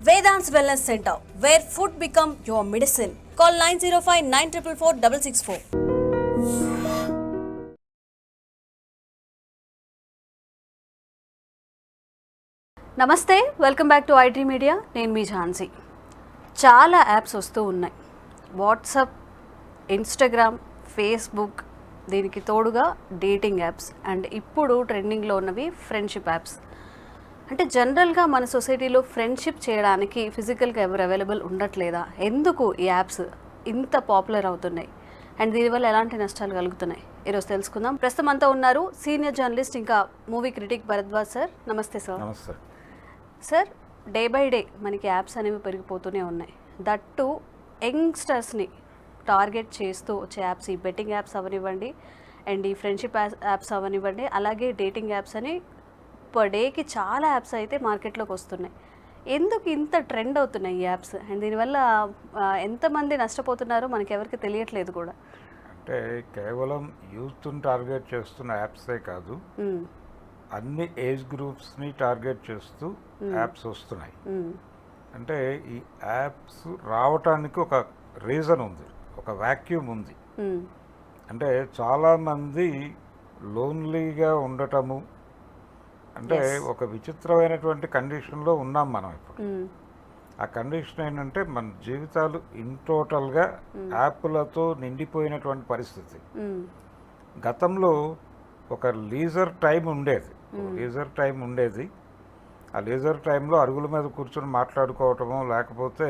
Vedant's Wellness Center, where food become your medicine. Call 905-944-664. నమస్తే, welcome back to IT media. నేను మీ ఝాన్సీ. చాలా apps వస్తూ ఉన్నాయి. వాట్సాప్, ఇన్స్టాగ్రామ్, ఫేస్బుక్, దీనికి తోడుగా డేటింగ్ యాప్స్ అండ్ ఇప్పుడు ట్రెండింగ్లో ఉన్నవి ఫ్రెండ్షిప్ యాప్స్. అంటే జనరల్గా మన సొసైటీలో ఫ్రెండ్షిప్ చేయడానికి ఫిజికల్గా ఎవరు అవైలబుల్ ఉండట్లేదా? ఎందుకు ఈ యాప్స్ ఇంత పాపులర్ అవుతున్నాయి అండ్ దీనివల్ల ఎలాంటి నష్టాలు కలుగుతున్నాయి ఈరోజు తెలుసుకుందాం. ప్రస్తుతం అంతా ఉన్నారు సీనియర్ జర్నలిస్ట్ ఇంకా మూవీ క్రిటిక్ భరద్వాజ్ సార్. నమస్తే సార్. నమస్తే సార్. డే బై డే మనకి యాప్స్ అనేవి పెరిగిపోతూనే ఉన్నాయి. దట్టు యంగ్స్టర్స్ని టార్గెట్ చేస్తూ వచ్చే యాప్స్, ఈ బెట్టింగ్ యాప్స్ అవనివ్వండి అండ్ ఈ ఫ్రెండ్షిప్ యాప్స్ అవనివ్వండి, అలాగే డేటింగ్ యాప్స్ అని పర్ డేకి చాలా యాప్స్ అయితే మార్కెట్లోకి వస్తున్నాయి. ఎందుకు ఇంత ట్రెండ్ అవుతున్నాయి ఈ యాప్స్ అండ్ దీనివల్ల ఎంతమంది నష్టపోతున్నారో మనకి ఎవరికి తెలియట్లేదు కూడా. అంటే కేవలం యూత్ని టార్గెట్ చేస్తున్న యాప్సే కాదు, అన్ని ఏజ్ గ్రూప్స్ని టార్గెట్ చేస్తూ యాప్స్ వస్తున్నాయి. అంటే ఈ యాప్స్ రావటానికి ఒక రీజన్ ఉంది, ఒక వాక్యూమ్ ఉంది. అంటే చాలామంది లోన్లీగా ఉండటము, అంటే ఒక విచిత్రమైనటువంటి కండిషన్లో ఉన్నాం మనం ఇప్పుడు. ఆ కండిషన్ ఏంటంటే మన జీవితాలు ఇన్ టోటల్గా యాప్లతో నిండిపోయినటువంటి పరిస్థితి. గతంలో ఒక లీజర్ టైం ఉండేది. ఆ లీజర్ టైంలో అరుగుల మీద కూర్చొని మాట్లాడుకోవటము, లేకపోతే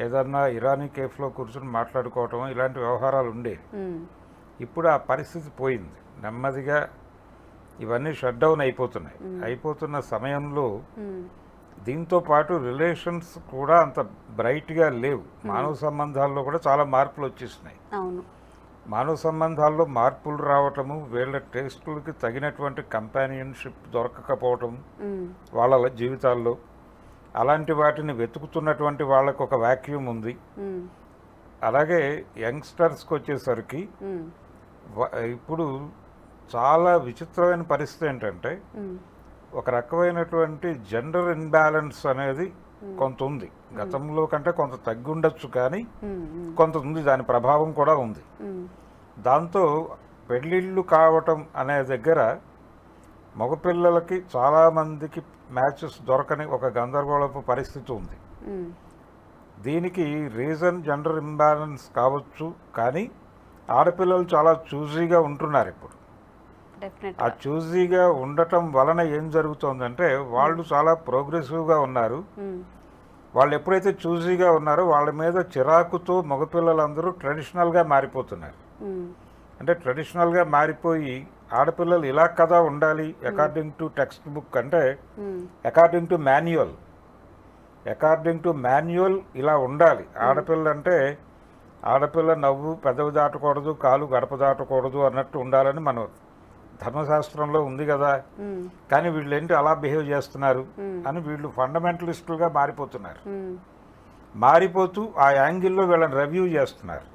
ఏదన్నా ఇరానీ కేఫ్లో కూర్చొని మాట్లాడుకోవటము, ఇలాంటి వ్యవహారాలు ఉండేవి. ఇప్పుడు ఆ పరిస్థితి పోయింది. నెమ్మదిగా ఇవన్నీ షట్ డౌన్ అయిపోతున్న సమయంలో దీంతో పాటు రిలేషన్స్ కూడా అంత బ్రైట్గా లేవు. మానవ సంబంధాల్లో కూడా చాలా మార్పులు వచ్చేసినాయి. మానవ సంబంధాల్లో మార్పులు రావటము, వీళ్ళ టేస్టులకి తగినటువంటి కంపానియన్షిప్ దొరకకపోవటం వాళ్ళ జీవితాల్లో, అలాంటి వాటిని వెతుకుతున్నటువంటి వాళ్ళకు ఒక వాక్యూమ్ ఉంది. అలాగే యంగ్స్టర్స్కి వచ్చేసరికి ఇప్పుడు చాలా విచిత్రమైన పరిస్థితి ఏంటంటే ఒక రకమైనటువంటి జెండర్ ఇన్బ్యాలెన్స్ అనేది కొంత ఉంది. గతంలో కంటే కొంత తగ్గి ఉండొచ్చు, కానీ కొంత ఉంది, దాని ప్రభావం కూడా ఉంది. దాంతో పెళ్ళిళ్ళు కావటం అనే దగ్గర మగపిల్లలకి చాలామందికి మ్యాచెస్ దొరకని ఒక గందరగోళపు పరిస్థితి ఉంది. దీనికి రీజన్ జెండర్ ఇంబ్యాలెన్స్ కావచ్చు, కానీ ఆడపిల్లలు చాలా చూజీగా ఉంటున్నారు ఇప్పుడు. ఆ చూజీగా ఉండటం వలన ఏం జరుగుతోందంటే వాళ్ళు చాలా ప్రోగ్రెసివ్గా ఉన్నారు. వాళ్ళు ఎప్పుడైతే చూజీగా ఉన్నారో వాళ్ళ మీద చిరాకుతో మగపిల్లలందరూ ట్రెడిషనల్గా మారిపోతున్నారు. అంటే ట్రెడిషనల్గా మారిపోయి ఆడపిల్లలు ఇలా కదా ఉండాలి అకార్డింగ్ టు టెక్స్ట్ బుక్, అంటే అకార్డింగ్ టు మాన్యువల్ ఇలా ఉండాలి. ఆడపిల్ల అంటే ఆడపిల్ల నవ్వు పెదవి దాటకూడదు, కాలు గడప దాటకూడదు అన్నట్టు ఉండాలని మన ధర్మశాస్త్రంలో ఉంది కదా. కానీ వీళ్ళు ఏంటి అలా బిహేవ్ చేస్తున్నారు అని వీళ్ళు ఫండమెంటలిస్టులుగా మారిపోతూ ఆ యాంగిల్లో వీళ్ళని రివ్యూ చేస్తున్నారు.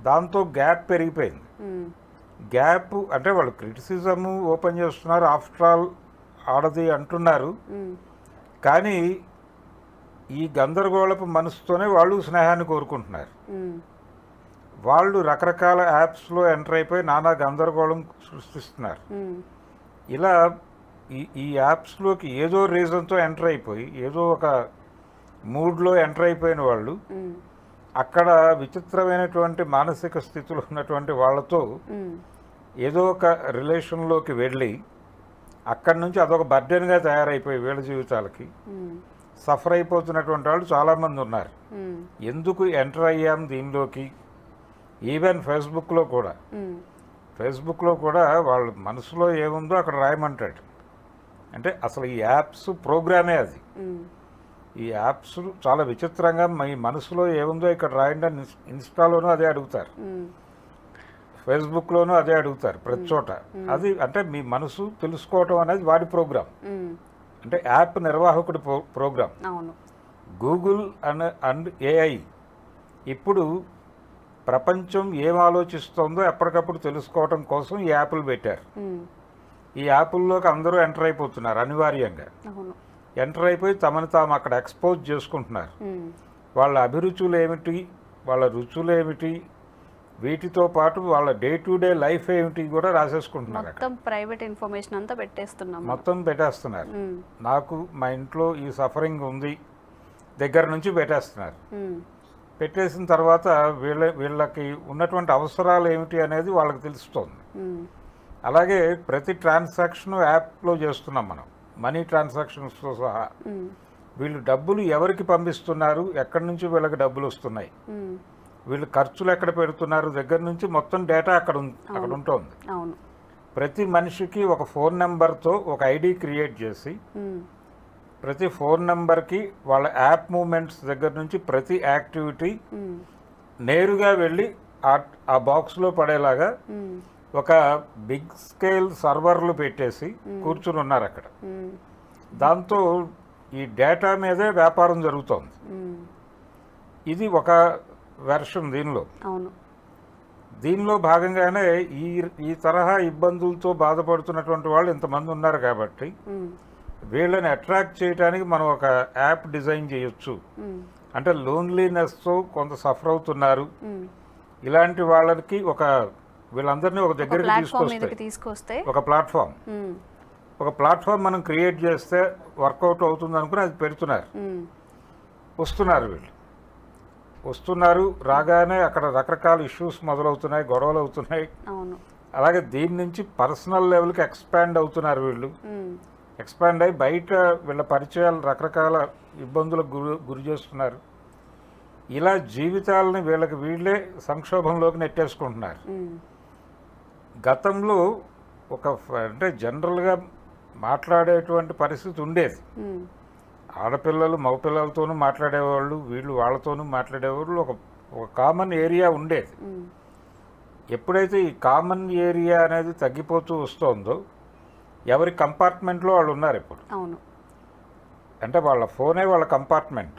దాంతో గ్యాప్ పెరిగిపోయింది. గ్యాప్ అంటే వాళ్ళు క్రిటిసిజము ఓపెన్ చేస్తున్నారు, ఆఫ్టర్ ఆల్ ఆడది అంటున్నారు. కానీ ఈ గందరగోళపు మనసుతోనే వాళ్ళు స్నేహాన్ని కోరుకుంటున్నారు. వాళ్ళు రకరకాల యాప్స్లో ఎంటర్ అయిపోయి నానా గందరగోళం సృష్టిస్తున్నారు. ఇలా ఈ యాప్స్లోకి ఏదో రీజన్తో ఎంటర్ అయిపోయి, ఏదో ఒక మూడ్లో ఎంటర్ అయిపోయిన వాళ్ళు అక్కడ విచిత్రమైనటువంటి మానసిక స్థితిలో ఉన్నటువంటి వాళ్ళతో ఏదో ఒక రిలేషన్లోకి వెళ్ళి అక్కడి నుంచి అదొక బర్డెన్గా తయారైపోయి వీళ్ళ జీవితాలకి సఫర్ అయిపోతున్నటువంటి వాళ్ళు చాలామంది ఉన్నారు. ఎందుకు ఎంటర్ అయ్యాం దీనిలోకి? ఈవెన్ ఫేస్బుక్లో కూడా వాళ్ళ మనసులో ఏముందో అక్కడ రాయమంటాడు. అంటే అసలు ఈ యాప్స్ ప్రోగ్రామే అది. ఈ యాప్స్ చాలా విచిత్రంగా మీ మనసులో ఏముందో ఇక్కడ రాయండి అని ఇన్స్టాలోనూ అదే అడుగుతారు, ఫేస్బుక్లోనూ అదే అడుగుతారు, ప్రతి చోట. అది అంటే మీ మనసు తెలుసుకోవటం అనేది వాడి ప్రోగ్రాం, అంటే యాప్ నిర్వాహకుడి ప్రోగ్రాం. గూగుల్ అండ్ ఏఐ ఇప్పుడు ప్రపంచం ఏం ఆలోచిస్తుందో ఎప్పటికప్పుడు తెలుసుకోవటం కోసం ఈ యాప్లు పెట్టారు. ఈ యాప్ల్లోకి అందరూ ఎంటర్ అయిపోతున్నారు అనివార్యంగా. ఎంటర్ అయిపోయి తమను తాము అక్కడ ఎక్స్పోజ్ చేసుకుంటున్నారు. వాళ్ళ అభిరుచులు ఏమిటి, వాళ్ళ రుచులు ఏమిటి, వీటితో పాటు వాళ్ళ డే టు డే లైఫ్ ఏమిటి కూడా రాసేసుకుంటున్నారు. మొత్తం ప్రైవేట్ ఇన్ఫర్మేషన్ అంతా పెట్టేస్తున్నారు. నాకు మా ఇంట్లో ఈ సఫరింగ్ ఉంది దగ్గర నుంచి పెట్టేస్తున్నారు. పెట్టేసిన తర్వాత వీళ్ళకి ఉన్నటువంటి అవసరాలు ఏమిటి అనేది వాళ్ళకి తెలుస్తుంది. అలాగే ప్రతి ట్రాన్సాక్షన్ యాప్లో చేస్తున్నాం మనం, మనీ ట్రాన్సాక్షన్స్తో సహా. వీళ్ళు డబ్బులు ఎవరికి పంపిస్తున్నారు, ఎక్కడి నుంచి వీళ్ళకి డబ్బులు వస్తున్నాయి, వీళ్ళు ఖర్చులు ఎక్కడ పెడుతున్నారు దగ్గర నుంచి మొత్తం డేటా అక్కడ ఉంటుంది. ప్రతి మనిషికి ఒక ఫోన్ నెంబర్తో ఒక ఐడి క్రియేట్ చేసి ప్రతి ఫోన్ నెంబర్కి వాళ్ళ యాప్ మూమెంట్స్ దగ్గర నుంచి ప్రతి యాక్టివిటీ నేరుగా వెళ్ళి ఆ బాక్స్లో పడేలాగా ఒక బిగ్ స్కేల్ సర్వర్లు పెట్టేసి కూర్చుని ఉన్నారు అక్కడ. దాంతో ఈ డేటా మీదే వ్యాపారం జరుగుతోంది. ఇది ఒక వెర్షన్. దీనిలో భాగంగానే ఈ తరహా ఇబ్బందులతో బాధపడుతున్నటువంటి వాళ్ళు ఇంతమంది ఉన్నారు కాబట్టి వీళ్ళని అట్రాక్ట్ చేయడానికి మనం ఒక యాప్ డిజైన్ చేయొచ్చు. అంటే లోన్లీనెస్తో కొంత సఫర్ అవుతున్నారు ఇలాంటి వాళ్ళకి వీళ్ళందరినీ ఒక దగ్గరికి తీసుకొస్తే ఒక ప్లాట్ఫామ్ మనం క్రియేట్ చేస్తే వర్కౌట్ అవుతుంది అనుకుని అది పెడుతున్నారు. వస్తున్నారు రాగానే అక్కడ రకరకాల ఇష్యూస్ మొదలవుతున్నాయి, గొడవలు అవుతున్నాయి. అలాగే దీని నుంచి పర్సనల్ లెవెల్కి ఎక్స్పాండ్ అవుతున్నారు. వీళ్ళు ఎక్స్పాండ్ అయ్యి బయట వీళ్ళ పరిచయాలు రకరకాల ఇబ్బందులకు గురి చేస్తున్నారు. ఇలా జీవితాలని వీళ్ళే సంక్షోభంలోకి నెట్టేసుకుంటున్నారు. గతంలో అంటే జనరల్గా మాట్లాడేటువంటి పరిస్థితి ఉండేది. ఆడపిల్లలు మగపిల్లలతోనూ మాట్లాడేవాళ్ళు, వీళ్ళు వాళ్ళతోనూ మాట్లాడేవాళ్ళు. ఒక కామన్ ఏరియా ఉండేది. ఎప్పుడైతే ఈ కామన్ ఏరియా అనేది తగ్గిపోతూ వస్తుందో ఎవరి కంపార్ట్మెంట్లో వాళ్ళు ఉన్నారు ఇప్పుడు. అంటే వాళ్ళ ఫోనే వాళ్ళ కంపార్ట్మెంట్.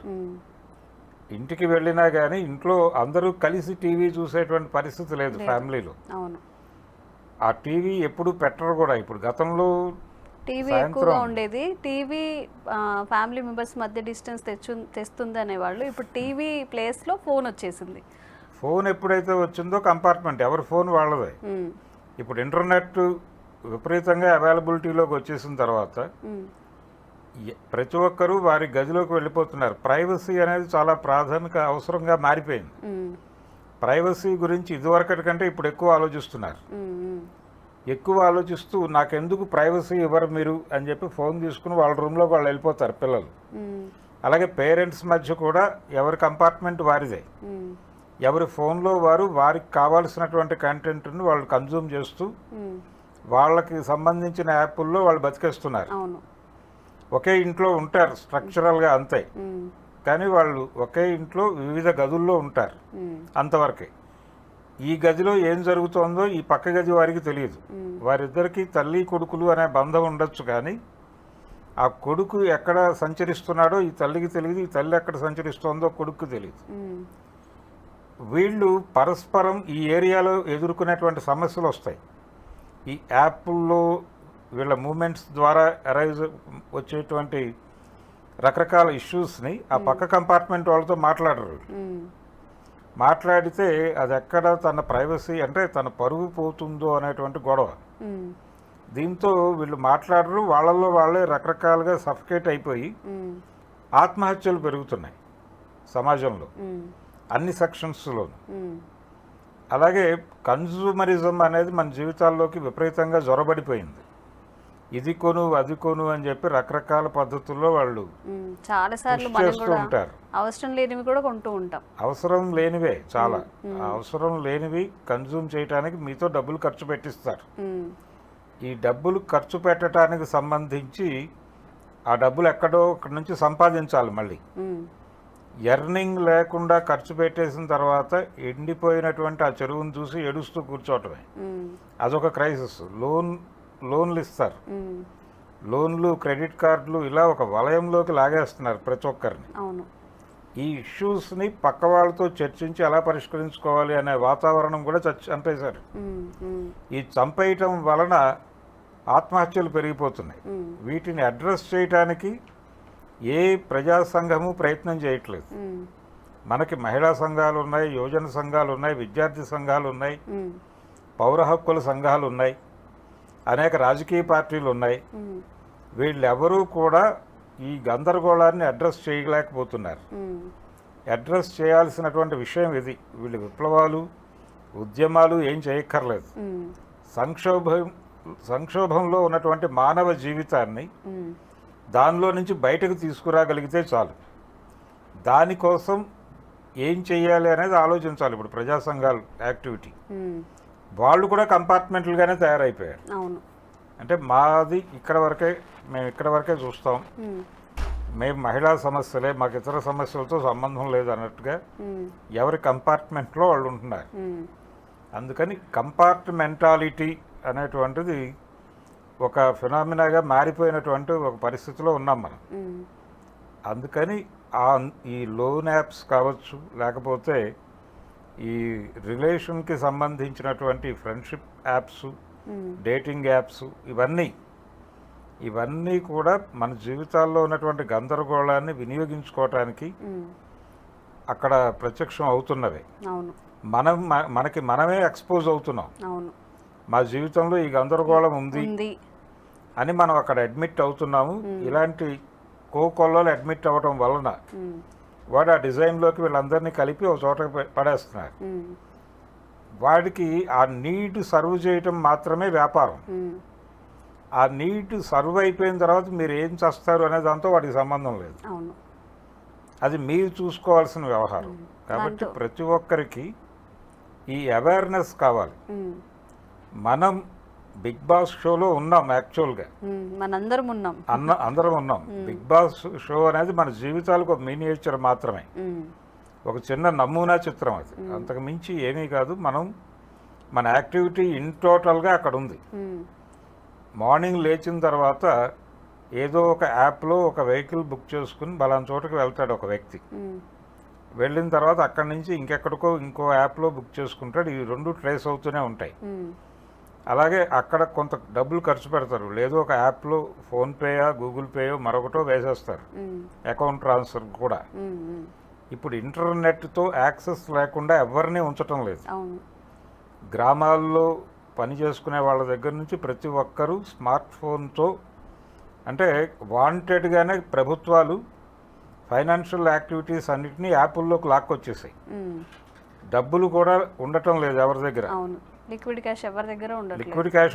ఇంటికి వెళ్ళినా కానీ ఇంట్లో అందరూ కలిసి టీవీ చూసేటువంటి పరిస్థితి లేదు ఫ్యామిలీలో. ఆ టీవీ ఎప్పుడు పెట్టరు కూడా. ఇప్పుడు గతంలో టీవీ ఎక్కువగా ఉండేది. టీవీ ఫ్యామిలీ మెంబర్స్ మధ్య డిస్టెన్స్ తెస్తుంది అనేవాళ్ళు. ఇప్పుడు టీవీ ప్లేస్లో ఫోన్ వచ్చేసింది. ఫోన్ ఎప్పుడైతే వచ్చిందో కంపార్ట్మెంట్ ఎవరి ఫోన్ వాళ్ళదే. ఇప్పుడు ఇంటర్నెట్ విపరీతంగా అవైలబిలిటీలోకి వచ్చేసిన తర్వాత ప్రతి ఒక్కరూ వారి గదిలోకి వెళ్ళిపోతున్నారు. ప్రైవసీ అనేది చాలా ప్రాథమిక అవసరంగా మారిపోయింది. ప్రైవసీ గురించి ఇదివరకటి కంటే ఇప్పుడు ఎక్కువ ఆలోచిస్తున్నారు. ఎక్కువ ఆలోచిస్తూ నాకెందుకు ప్రైవసీ ఇవ్వరు మీరు అని చెప్పి ఫోన్ తీసుకుని వాళ్ళ రూమ్లోకి వాళ్ళు వెళ్ళిపోతారు పిల్లలు. అలాగే పేరెంట్స్ మధ్య కూడా ఎవరి కంపార్ట్మెంట్ వారిదే. ఎవరి ఫోన్లో వారికి కావాల్సినటువంటి కంటెంట్ని వాళ్ళు కన్జ్యూమ్ చేస్తూ వాళ్ళకి సంబంధించిన యాప్ల్లో వాళ్ళు బతికేస్తున్నారు. ఒకే ఇంట్లో ఉంటారు స్ట్రక్చరల్గా అంతే, కానీ వాళ్ళు ఒకే ఇంట్లో వివిధ గదుల్లో ఉంటారు అంతవరకే. ఈ గదిలో ఏం జరుగుతోందో ఈ పక్క గది వారికి తెలియదు. వారిద్దరికి తల్లి కొడుకులు అనే బంధం ఉండొచ్చు, కానీ ఆ కొడుకు ఎక్కడ సంచరిస్తున్నాడో ఈ తల్లికి తెలియదు, ఈ తల్లి ఎక్కడ సంచరిస్తోందో కొడుకు తెలియదు. వీళ్ళు పరస్పరం ఈ ఏరియాలో ఎదుర్కొనేటువంటి సమస్యలు వస్తాయి. ఈ యాప్ల్లో వీళ్ళ మూమెంట్స్ ద్వారా అరైజ్ వచ్చేటువంటి రకరకాల ఇష్యూస్ని ఆ పక్క కంపార్ట్మెంట్ వాళ్ళతో మాట్లాడరు. మాట్లాడితే అది ఎక్కడ తన ప్రైవసీ అంటే తన పరుగు పోతుందో అనేటువంటి గొడవ. దీంతో వీళ్ళు మాట్లాడరు. వాళ్ళల్లో వాళ్ళే రకరకాలుగా సఫికేట్ అయిపోయి ఆత్మహత్యలు పెరుగుతున్నాయి సమాజంలో అన్ని సెక్షన్స్లోనూ. అలాగే కన్జ్యూమరిజం అనేది మన జీవితాల్లోకి విపరీతంగా జొరబడిపోయింది. ఇది కొను అది కొను అని చెప్పి రకరకాల పద్ధతుల్లో వాళ్ళు చాలాసార్లు ఉంటారు. అవసరం లేనివి కూడా కొంటూ ఉంటాం. అవసరం లేనివే చాలా అవసరం లేనివి కన్జ్యూమ్ చేయడానికి మీతో డబ్బులు ఖర్చు పెట్టిస్తారు. ఈ డబ్బులు ఖర్చు పెట్టడానికి సంబంధించి ఆ డబ్బులు ఎక్కడో ఒకటి నుంచి సంపాదించాలి. మళ్ళీ ఎర్నింగ్ లేకుండా ఖర్చు పెట్టేసిన తర్వాత ఎండిపోయినటువంటి ఆ చెరువును చూసి ఏడుస్తూ కూర్చోవటమే అదొక క్రైసిస్. లోన్లు ఇస్తారు, లోన్లు క్రెడిట్ కార్డులు ఇలా ఒక వలయంలోకి లాగేస్తున్నారు ప్రతి ఒక్కరిని. ఈ ఇష్యూస్ని పక్క వాళ్ళతో చర్చించి ఎలా పరిష్కరించుకోవాలి అనే వాతావరణం కూడా చంపేశారు. ఈ చంపేయటం వలన ఆత్మహత్యలు పెరిగిపోతున్నాయి. వీటిని అడ్రస్ చేయడానికి ఏ ప్రజా సంఘము ప్రయత్నం చేయట్లేదు. మనకి మహిళా సంఘాలు ఉన్నాయి, యువజన సంఘాలు ఉన్నాయి, విద్యార్థి సంఘాలు ఉన్నాయి, పౌర హక్కుల సంఘాలు ఉన్నాయి, అనేక రాజకీయ పార్టీలు ఉన్నాయి. వీళ్ళెవరూ కూడా ఈ గందరగోళాన్ని అడ్రస్ చేయలేకపోతున్నారు. అడ్రస్ చేయాల్సినటువంటి విషయం ఇది. వీళ్ళు విప్లవాలు, ఉద్యమాలు ఏం చేయక్కర్లేదు. సంక్షోభంలో ఉన్నటువంటి మానవ జీవితాన్ని దానిలో నుంచి బయటకు తీసుకురాగలిగితే చాలు. దానికోసం ఏం చెయ్యాలి అనేది ఆలోచించాలి. ఇప్పుడు ప్రజా సంఘాల యాక్టివిటీ వాళ్ళు కూడా కంపార్ట్మెంట్లుగానే తయారైపోయారు. అంటే మాది ఇక్కడ వరకే, మేము ఇక్కడ వరకే చూస్తాం, మేము మహిళా సమస్యలే, మాకు ఇతర సమస్యలతో సంబంధం లేదు అన్నట్టుగా ఎవరి కంపార్ట్మెంట్లో వాళ్ళు ఉంటున్నారు. అందుకని కంపార్ట్మెంటాలిటీ అనేటువంటిది ఒక ఫినామినాగా మారిపోయినటువంటి ఒక పరిస్థితిలో ఉన్నాం మనం. అందుకని ఈ లోన్ యాప్స్ కావచ్చు, లేకపోతే ఈ రిలేషన్కి సంబంధించినటువంటి ఫ్రెండ్షిప్ యాప్స్, డేటింగ్ యాప్స్, ఇవన్నీ కూడా మన జీవితాల్లో ఉన్నటువంటి గందరగోళాన్ని వినియోగించుకోవటానికి అక్కడ ప్రత్యక్షం అవుతున్నవే. మనకి మనమే ఎక్స్పోజ్ అవుతున్నాం. మా జీవితంలో ఈ గందరగోళం ఉంది అని మనం అక్కడ అడ్మిట్ అవుతున్నాము. ఇలాంటి కోకొల్లలు అడ్మిట్ అవ్వడం వలన వాడు ఆ డిజైన్లోకి వీళ్ళందరినీ కలిపి ఒక చోట పడేస్తున్నారు. వాడికి ఆ నీడ్ సర్వ్ చేయటం మాత్రమే వ్యాపారం. ఆ నీడ్ సర్వ్ అయిపోయిన తర్వాత మీరు ఏం చేస్తారు అనే దాంతో వాడికి సంబంధం లేదు. అది మీరు చూసుకోవాల్సిన వ్యవహారం. కాబట్టి ప్రతి ఒక్కరికి ఈ అవేర్నెస్ కావాలి. మనం బిగ్ బాస్ షోలో ఉన్నాం. యాక్చువల్గా అందరం ఉన్నాం. బిగ్ బాస్ షో అనేది మన జీవితాలకు ఒక మినియేచర్ మాత్రమే, ఒక చిన్న నమూనా చిత్రం. అది అంతకు మించి ఏమీ కాదు. మన యాక్టివిటీ ఇన్ టోటల్గా అక్కడ ఉంది. మార్నింగ్ లేచిన తర్వాత ఏదో ఒక యాప్లో ఒక వెహికల్ బుక్ చేసుకుని బలానా చోటకి వెళ్తాడు ఒక వ్యక్తి. వెళ్ళిన తర్వాత అక్కడి నుంచి ఇంకెక్కడికో ఇంకో యాప్లో బుక్ చేసుకుంటాడు. ఈ రెండు ట్రేస్ అవుతూనే ఉంటాయి. అలాగే అక్కడ కొంత డబ్బులు ఖర్చు పెడతారు. లేదో ఒక యాప్లో ఫోన్పేయో, గూగుల్ పేయో, మరొకటో వేసేస్తారు, అకౌంట్ ట్రాన్స్ఫర్ కూడా. ఇప్పుడు ఇంటర్నెట్తో యాక్సెస్ లేకుండా ఎవరిని ఉంచటం లేదు. గ్రామాల్లో పని చేసుకునే వాళ్ళ దగ్గర నుంచి ప్రతి ఒక్కరూ స్మార్ట్ ఫోన్తో, అంటే వాంటెడ్గానే ప్రభుత్వాలు ఫైనాన్షియల్ యాక్టివిటీస్ అన్నిటినీ యాప్ల్లోకి లాక్కొచ్చేసాయి. డబ్బులు కూడా ఉండటం లేదు ఎవరి దగ్గర. లిక్విడ్ క్యాష్ ఎవరి దగ్గర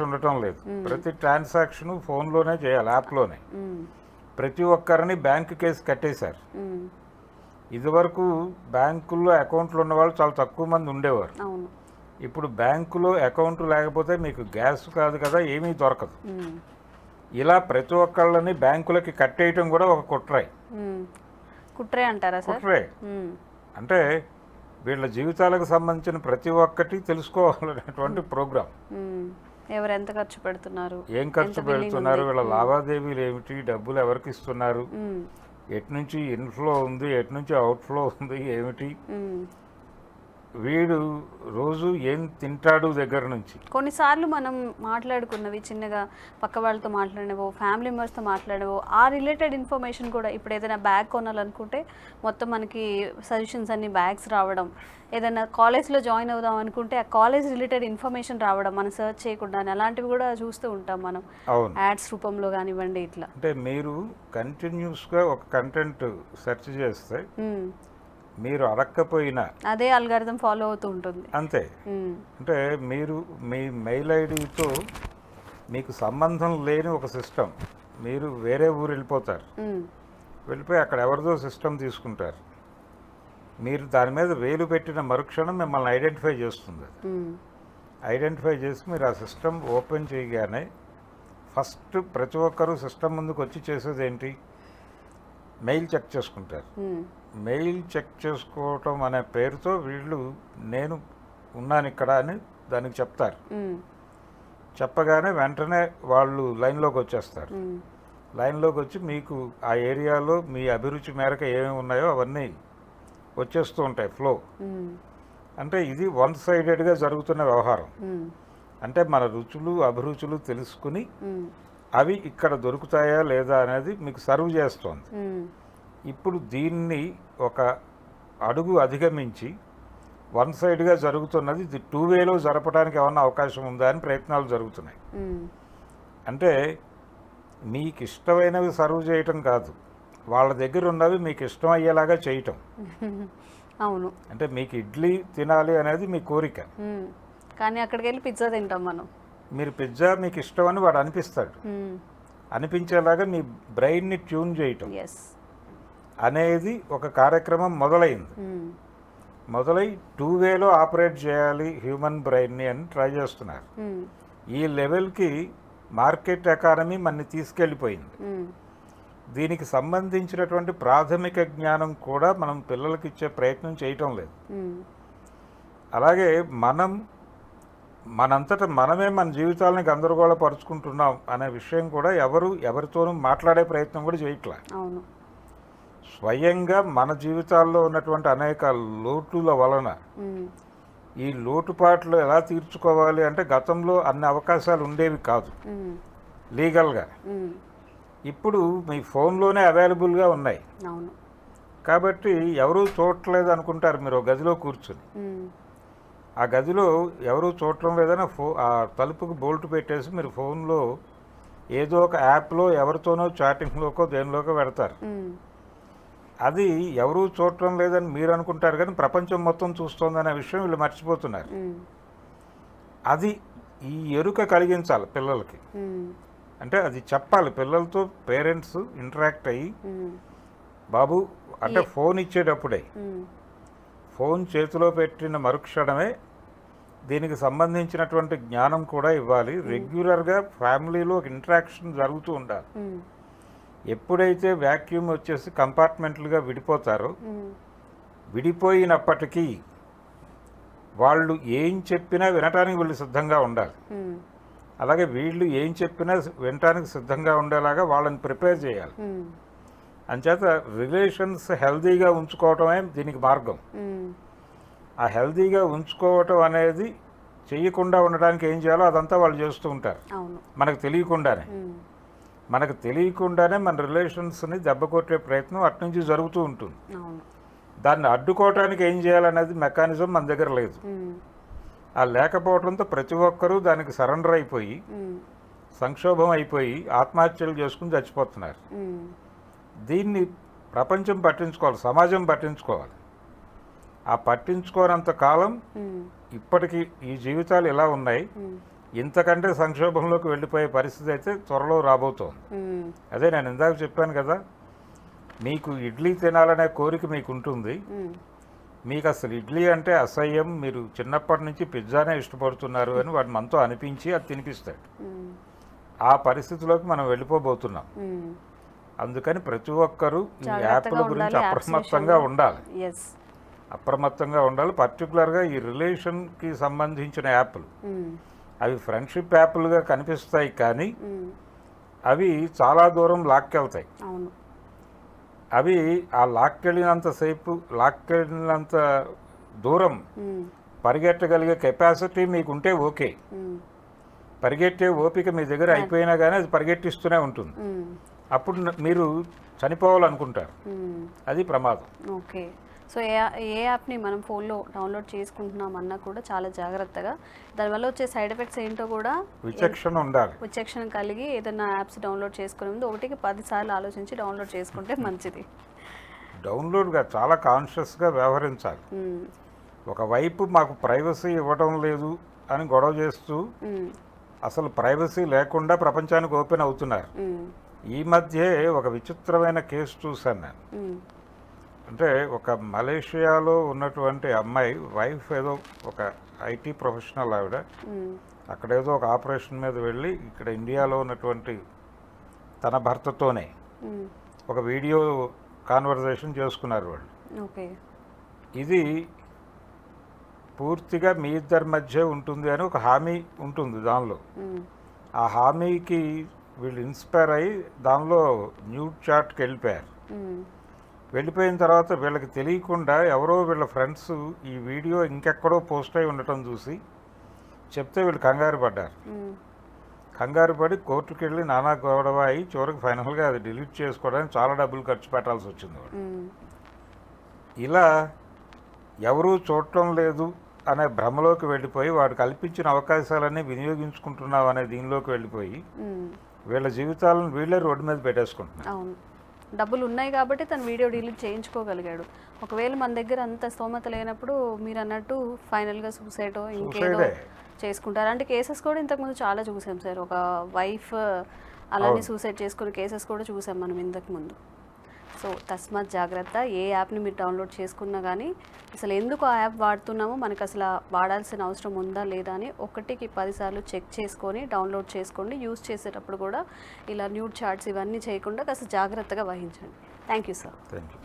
ఉండటం లేదు. ప్రతి ట్రాన్సాక్షన్ ఫోన్లోనే చేయాలి, యాప్లోనే. ప్రతి ఒక్కరిని బ్యాంకు కేసు కట్టేశారు. ఇదివరకు బ్యాంకుల్లో అకౌంట్లు ఉన్నవాళ్ళు చాలా తక్కువ మంది ఉండేవారు. ఇప్పుడు బ్యాంకులో అకౌంట్ లేకపోతే మీకు గ్యాస్ కాదు కదా, ఏమీ దొరకదు. ఇలా ప్రతి ఒక్కళ్ళని బ్యాంకులకి కట్టేయటం కూడా ఒక కుట్రే అంటారా? కుట్రే అంటే వీళ్ళ జీవితాలకు సంబంధించిన ప్రతి ఒక్కటి తెలుసుకోవాలనేటువంటి ప్రోగ్రామ్. ఎవరు ఎంత ఖర్చు పెడుతున్నారు, ఏం ఖర్చు పెడుతున్నారు, వీళ్ళ లావాదేవీలు ఏమిటి, డబ్బులు ఎవరికి ఇస్తున్నారు, ఎటు నుంచి ఇన్ఫ్లో ఉంది, ఎటు నుంచి అవుట్ఫ్లో ఉంది ఏమిటి, వీడు రోజు ఏం తింటాడు దగ్గర నుంచి. కొన్నిసార్లు మనం మాట్లాడుకున్నవి చిన్నగా పక్క వాళ్ళతో మాట్లాడినవో, ఫ్యామిలీ మెంబర్స్తో మాట్లాడవో, ఆ రిలేటెడ్ ఇన్ఫర్మేషన్ కూడా ఇప్పుడు ఏదైనా బ్యాగ్ కొనాలనుకుంటే మొత్తం మనకి సజెషన్స్ అన్ని బ్యాగ్స్ రావడం, ఏదైనా కాలేజ్లో జాయిన్ అవుదాం అనుకుంటే ఆ కాలేజ్ రిలేటెడ్ ఇన్ఫర్మేషన్ రావడం మనం సెర్చ్ చేయకుండా, అలాంటివి కూడా చూస్తూ ఉంటాం మనం యాడ్స్ రూపంలో కానివ్వండి. ఇట్లా అంటే మీరు కంటిన్యూస్గా ఒక కంటెంట్ సెర్చ్ చేస్తే మీరు అడక్కపోయినా అదే అల్గారిథం ఫాలో అవుతూ ఉంటుంది అంతే. అంటే మీరు మీ మెయిల్ ఐడితో మీకు సంబంధం లేని ఒక సిస్టమ్, మీరు వేరే ఊరు వెళ్ళిపోతారు, వెళ్ళిపోయి అక్కడ ఎవరిదో సిస్టమ్ తీసుకుంటారు. మీరు దాని మీద వేలు పెట్టిన మరుక్షణం మిమ్మల్ని ఐడెంటిఫై చేస్తుంది. ఐడెంటిఫై చేసి మీరు ఆ సిస్టమ్ ఓపెన్ చేయగానే ఫస్ట్ ప్రతి ఒక్కరూ సిస్టమ్ ముందుకు వచ్చి చేసేది ఏంటి, మెయిల్ చెక్ చేసుకుంటారు. మెయిల్ చెక్ చేసుకోవటం అనే పేరుతో వీళ్ళు నేను ఉన్నాను ఇక్కడ అని దానికి చెప్తారు. చెప్పగానే వెంటనే వాళ్ళు లైన్లోకి వచ్చేస్తారు. లైన్లోకి వచ్చి మీకు ఆ ఏరియాలో మీ అభిరుచి మేరకు ఏమేమి ఉన్నాయో అవన్నీ వచ్చేస్తూ ఉంటాయి ఫ్లో. అంటే ఇది వన్ సైడెడ్గా జరుగుతున్న వ్యవహారం. అంటే మన రుచులు అభిరుచులు తెలుసుకుని అవి ఇక్కడ దొరుకుతాయా లేదా అనేది మీకు సర్వ్ చేస్తోంది. ఇప్పుడు దీన్ని ఒక అడుగు అధిగమించి వన్ సైడ్గా జరుగుతున్నది, ఇది 2 వేలో జరపడానికి ఏమన్నా అవకాశం ఉందా అని ప్రయత్నాలు జరుగుతున్నాయి. అంటే మీకు ఇష్టమైనవి సర్వ్ చేయటం కాదు, వాళ్ళ దగ్గర ఉన్నవి మీకు ఇష్టమయ్యేలాగా చేయటం. అవును. అంటే మీకు ఇడ్లీ తినాలి అనేది మీ కోరిక, కానీ అక్కడికి వెళ్ళి పిజ్జా తింటాం మనం. మీరు పిజ్జా మీకు ఇష్టమని వాడు అనిపిస్తాడు. అనిపించేలాగా మీ బ్రెయిన్ని ట్యూన్ చేయటం అనేది ఒక కార్యక్రమం మొదలైంది. మొదలై 2 వేలో ఆపరేట్ చేయాలి హ్యూమన్ బ్రెయిన్ని అని ట్రై చేస్తున్నారు. ఈ లెవెల్కి మార్కెట్ ఎకానమీ మనని తీసుకెళ్ళిపోయింది. దీనికి సంబంధించినటువంటి ప్రాథమిక జ్ఞానం కూడా మనం పిల్లలకి ఇచ్చే ప్రయత్నం చేయటం లేదు. అలాగే మనంతట మనమే మన జీవితాలని గందరగోళపరుచుకుంటున్నాం అనే విషయం కూడా ఎవరితోనూ మాట్లాడే ప్రయత్నం కూడా చేయట్లే. స్వయంగా మన జీవితాల్లో ఉన్నటువంటి అనేక లోటుల వలన ఈ లోటుపాట్లు ఎలా తీర్చుకోవాలి అంటే గతంలో అన్ని అవకాశాలు ఉండేవి కాదు లీగల్గా. ఇప్పుడు మీ ఫోన్లోనే అవైలబుల్గా ఉన్నాయి కాబట్టి ఎవరూ చూడట్లేదు అనుకుంటారు. మీరు గదిలో కూర్చుని ఆ గదిలో ఎవరూ చూడటం లేదని ఆ తలుపుకు బోల్ట్ పెట్టేసి మీరు ఫోన్లో ఏదో ఒక యాప్లో ఎవరితోనో చాటింగ్లోకో దేనిలోకో పెడతారు. అది ఎవరూ చూడటం లేదని మీరు అనుకుంటారు కానీ ప్రపంచం మొత్తం చూస్తోందనే విషయం వీళ్ళు మర్చిపోతున్నారు. అది ఈ ఎరుక కలిగించాలి పిల్లలకి. అంటే అది చెప్పాలి పిల్లలతో పేరెంట్స్ ఇంటరాక్ట్ అయ్యి, బాబు అంటే ఫోన్ ఇచ్చేటప్పుడే ఫోన్ చేతిలో పెట్టిన మరుక్షణమే దీనికి సంబంధించినటువంటి జ్ఞానం కూడా ఇవ్వాలి. రెగ్యులర్గా ఫ్యామిలీలో ఇంటరాక్షన్ జరుగుతూ ఉండాలి. ఎప్పుడైతే వ్యాక్యూమ్ వచ్చేసి కంపార్ట్మెంట్లుగా విడిపోతారో, విడిపోయినప్పటికీ వాళ్ళు ఏం చెప్పినా వినటానికి వీళ్ళు సిద్ధంగా ఉండాలి. అలాగే వీళ్ళు ఏం చెప్పినా వినటానికి సిద్ధంగా ఉండేలాగా వాళ్ళని ప్రిపేర్ చేయాలి. అంచేత రిలేషన్స్ హెల్దీగా ఉంచుకోవటమే దీనికి మార్గం. ఆ హెల్దీగా ఉంచుకోవటం అనేది చేయకుండా ఉండడానికి ఏం చేయాలో అదంతా వాళ్ళు చేస్తూ ఉంటారు మనకు తెలియకుండానే మన రిలేషన్స్ని దెబ్బకొట్టే ప్రయత్నం అట్నుంచి జరుగుతూ ఉంటుంది. దాన్ని అడ్డుకోవటానికి ఏం చేయాలనేది మెకానిజం మన దగ్గర లేదు. ఆ లేకపోవడంతో ప్రతి ఒక్కరూ దానికి సరెండర్ అయిపోయి సంక్షోభం అయిపోయి ఆత్మహత్యలు చేసుకుని చచ్చిపోతున్నారు. దీన్ని ప్రపంచం పట్టించుకోవాలి, సమాజం పట్టించుకోవాలి. ఆ పట్టించుకోనంత కాలం ఇప్పటికీ ఈ జీవితాలు ఇలా ఉన్నాయి. ఇంతకంటే సంక్షోభంలోకి వెళ్ళిపోయే పరిస్థితి అయితే త్వరలో రాబోతోంది. అదే నేను ఇందాక చెప్పాను కదా, మీకు ఇడ్లీ తినాలనే కోరిక మీకు ఉంటుంది. మీకు అసలు ఇడ్లీ అంటే అసహ్యం, మీరు చిన్నప్పటి నుంచి పిజ్జానే ఇష్టపడుతున్నారు అని వాడు మనతో అనిపించి అది తినిపిస్తాడు. ఆ పరిస్థితిలోకి మనం వెళ్ళిపోబోతున్నాం. అందుకని ప్రతి ఒక్కరూ ఈ యాప్ల గురించి అప్రమత్తంగా ఉండాలి. పర్టికులర్గా ఈ రిలేషన్కి సంబంధించిన యాప్లు, అవి ఫ్రెండ్షిప్ యాప్లుగా కనిపిస్తాయి కానీ అవి చాలా దూరం లాక్కెళ్తాయి. అవి ఆ లాక్కెళ్ళినంత దూరం పరిగెట్టగలిగే కెపాసిటీ మీకుంటే ఓకే. పరిగెట్టే ఓపిక మీ దగ్గర అయిపోయినా కానీ అది పరిగెట్టిస్తూనే ఉంటుంది. అప్పుడు మీరు చనిపోవాలనుకుంటారు. అది ప్రమాదం. ఓకే. సో ఏ యాప్ని మనం ఫోన్లో డౌన్లోడ్ చేసుకుంటున్నామన్నా కూడా చాలా జాగ్రత్తగా, దానివల్ల వచ్చే సైడ్ ఎఫెక్ట్స్ ఏంటో కూడా విచక్షణ కలిగి ఏదైనా యాప్స్ డౌన్లోడ్ చేసుకునే ముందు 1కి 10 సార్లు ఆలోచించి డౌన్లోడ్ చేసుకుంటే మంచిది. డౌన్లోడ్గా చాలా కాన్షియస్గా వ్యవహరించాలి. ఒకవైపు మాకు ప్రైవసీ ఇవ్వడం లేదు అని గొడవ చేస్తూ అసలు ప్రైవసీ లేకుండా ప్రపంచానికి ఓపెన్ అవుతున్నారు. ఈ మధ్య ఒక విచిత్రమైన కేసు చూశాను నేను. అంటే ఒక మలేషియాలో ఉన్నటువంటి అమ్మాయి వైఫ్ ఏదో ఒక ఐటీ ప్రొఫెషనల్ ఆవిడ, అక్కడేదో ఒక ఆపరేషన్ మీద వెళ్ళి ఇక్కడ ఇండియాలో ఉన్నటువంటి తన భర్తతోనే ఒక వీడియో కాన్వర్జేషన్ చేసుకున్నారు వాళ్ళు. ఇది పూర్తిగా మీ ఇద్దరి మధ్య ఉంటుంది అని ఒక హామీ ఉంటుంది దానిలో. ఆ హామీకి వీళ్ళు ఇన్స్పైర్ అయ్యి దానిలో న్యూడ్ చాట్కి వెళ్ళిపోయారు. వెళ్ళిపోయిన తర్వాత వీళ్ళకి తెలియకుండా ఎవరో వీళ్ళ ఫ్రెండ్స్ ఈ వీడియో ఇంకెక్కడో పోస్ట్ అయి ఉండటం చూసి చెప్తే వీళ్ళు కంగారు పడ్డారు. కంగారు పడి కోర్టుకు వెళ్ళి నానా గొడవ అయ్యి చివరికి ఫైనల్గా అది డిలీట్ చేసుకోవడానికి చాలా డబ్బులు ఖర్చు పెట్టాల్సి వచ్చింది వాడు. ఇలా ఎవరూ చూడటం లేదు అనే భ్రమలోకి వెళ్ళిపోయి వాడు కల్పించిన అవకాశాలన్నీ వినియోగించుకుంటున్నావు అనే దీనిలోకి వెళ్ళిపోయి వీళ్ళ జీవితాలను వీళ్ళే రోడ్డు మీద పెట్టేసుకుంటున్నారు. అవును, డబ్బులు ఉన్నాయి కాబట్టి తను వీడియో డిలీట్ చేయించుకోగలిగాడు. ఒకవేళ మన దగ్గర అంత స్తోమత లేనప్పుడు మీరు అన్నట్టు ఫైనల్గా సూసైడో ఇంకేదో చేసుకుంటారు. అంటే కేసెస్ కూడా ఇంతకుముందు చాలా చూసాం సార్. ఒక వైఫ్ అలానే సూసైడ్ చేసుకునే కేసెస్ కూడా చూసాం మనం ఇంతకుముందు. సో తస్మాత్ జాగ్రత్త. ఏ యాప్ని మీరు డౌన్లోడ్ చేసుకున్నా కానీ అసలు ఎందుకు ఆ యాప్ వాడుతున్నామో, మనకు అసలు వాడాల్సిన అవసరం ఉందా లేదా అని 1కి 10 సార్లు చెక్ చేసుకొని డౌన్లోడ్ చేసుకోండి. యూజ్ చేసేటప్పుడు కూడా ఇలా న్యూడ్ చాట్స్ ఇవన్నీ చేయకుండా కాస్త జాగ్రత్తగా వహించండి. Thank you sir. Thank you.